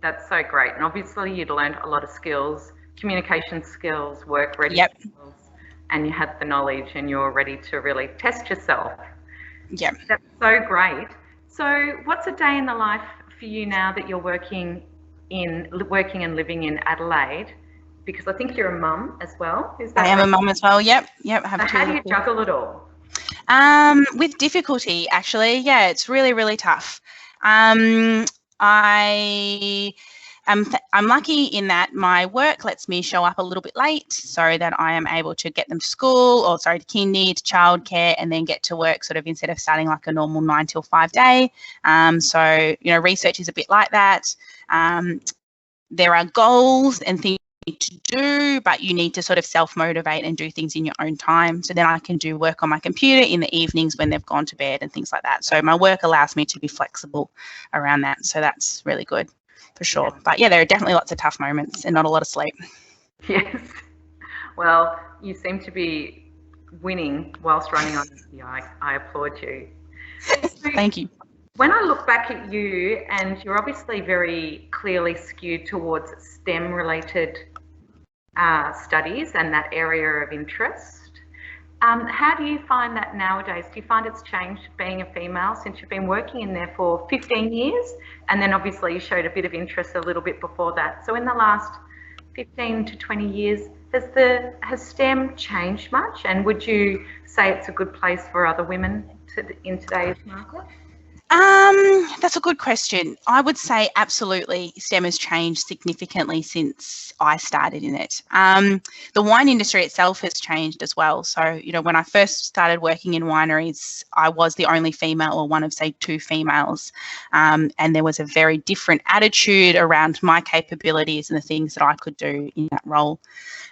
That's so great. And obviously you'd learned a lot of skills, communication skills, work ready Yep. skills, and you had the knowledge and you're ready to really test yourself. Yep. That's so great. So what's a day in the life for you now that you're working and living in Adelaide? Because I think you're a mum as well. Is I that am right? a mum as well. Yep. I have So two how do little you kids. juggle it all? With difficulty, actually. Yeah, it's really, really tough. I I'm lucky in that my work lets me show up a little bit late so that I am able to get them to school, or sorry, to kindy, to childcare, and then get to work sort of instead of starting like a normal 9 till 5 day. So, research is a bit like that. There are goals and things to do, but you need to sort of self-motivate and do things in your own time. So then I can do work on my computer in the evenings when they've gone to bed and things like that. So my work allows me to be flexible around that. So that's really good for sure. But yeah, there are definitely lots of tough moments and not a lot of sleep. Yes. Well, you seem to be winning whilst running on. Yeah, I applaud you. Thank you. When I look back at you, and you're obviously very clearly skewed towards STEM related studies and that area of interest, how do you find that nowadays? Do you find it's changed being a female since you've been working in there for 15 years? And then obviously you showed a bit of interest a little bit before that. So in the last 15 to 20 years, has STEM changed much? And would you say it's a good place for other women in today's market? That's a good question. I would say absolutely STEM has changed significantly since I started in it. The wine industry itself has changed as well. So, when I first started working in wineries, I was the only female or one of, say, two females. And there was a very different attitude around my capabilities and the things that I could do in that role.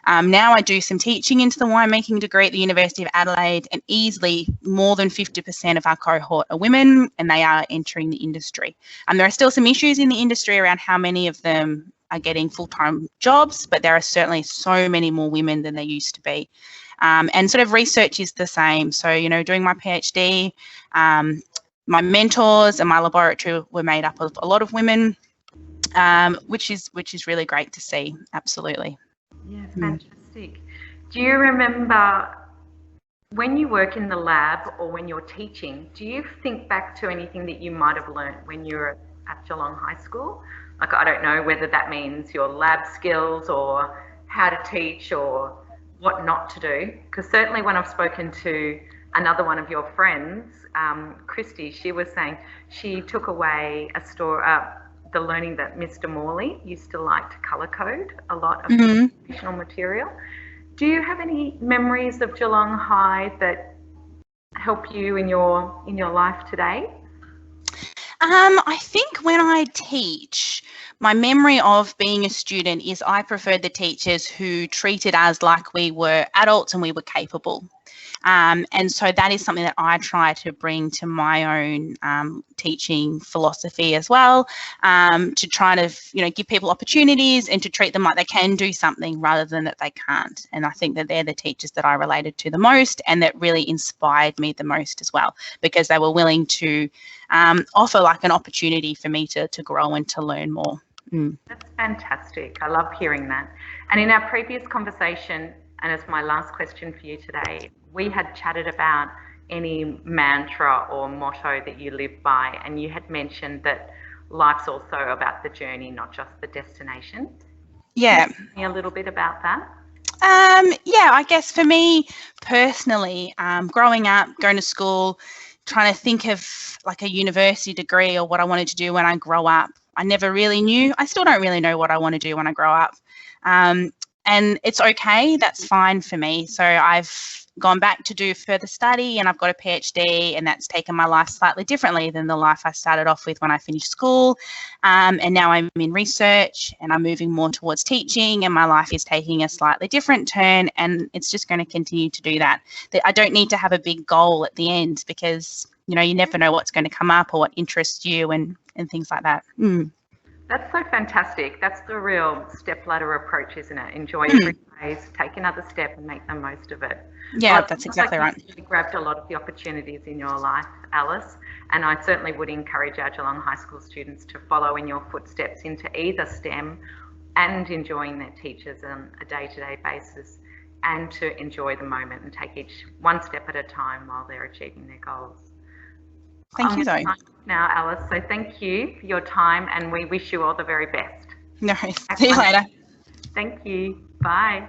Now I do some teaching into the winemaking degree at the University of Adelaide, and easily more than 50% of our cohort are women, and they are entering the industry. There are still some issues in the industry around how many of them are getting full-time jobs, but there are certainly so many more women than there used to be. And sort of research is the same. So, doing my PhD, my mentors and my laboratory were made up of a lot of women, which is really great to see. Absolutely. Yeah, fantastic. Do you remember when you work in the lab or when you're teaching, do you think back to anything that you might have learnt when you were at Geelong High School? Like, I don't know whether that means your lab skills or how to teach or what not to do. Because certainly when I've spoken to another one of your friends, Christy, she was saying she took away the learning that Mr. Morley used to like to colour code a lot of educational material. Do you have any memories of Geelong High that help you in your life today? I think when I teach, my memory of being a student is I preferred the teachers who treated us like we were adults and we were capable. And so that is something that I try to bring to my own teaching philosophy as well, to try to, give people opportunities and to treat them like they can do something rather than that they can't. And I think that they're the teachers that I related to the most and that really inspired me the most as well, because they were willing to offer like an opportunity for me to grow and to learn more. That's fantastic. I love hearing that. And in our previous conversation, and as my last question for you today, we had chatted about any mantra or motto that you live by, and you had mentioned that life's also about the journey, not just the destination. Yeah. Can you tell me a little bit about that? Yeah, I guess for me personally, growing up, going to school, trying to think of like a university degree or what I wanted to do when I grow up, I never really knew. I still don't really know what I want to do when I grow up. And it's okay, that's fine for me. So I've gone back to do further study and I've got a PhD, and that's taken my life slightly differently than the life I started off with when I finished school. And now I'm in research and I'm moving more towards teaching, and my life is taking a slightly different turn, and it's just going to continue to do that. I don't need to have a big goal at the end, because, you never know what's going to come up or what interests you and things like that. That's so fantastic. That's the real stepladder approach, isn't it? Enjoy every phase, take another step and make the most of it. Yeah, Well, it that's sounds exactly like right. you've really grabbed a lot of the opportunities in your life, Alice, and I certainly would encourage our Geelong High School students to follow in your footsteps into either STEM and enjoying their teachers on a day-to-day basis, and to enjoy the moment and take each one step at a time while they're achieving their goals. Thank I'm you, going to though. sign off now, Alice. So thank you for your time, and we wish you all the very best. No, see you later. Thank you. Bye.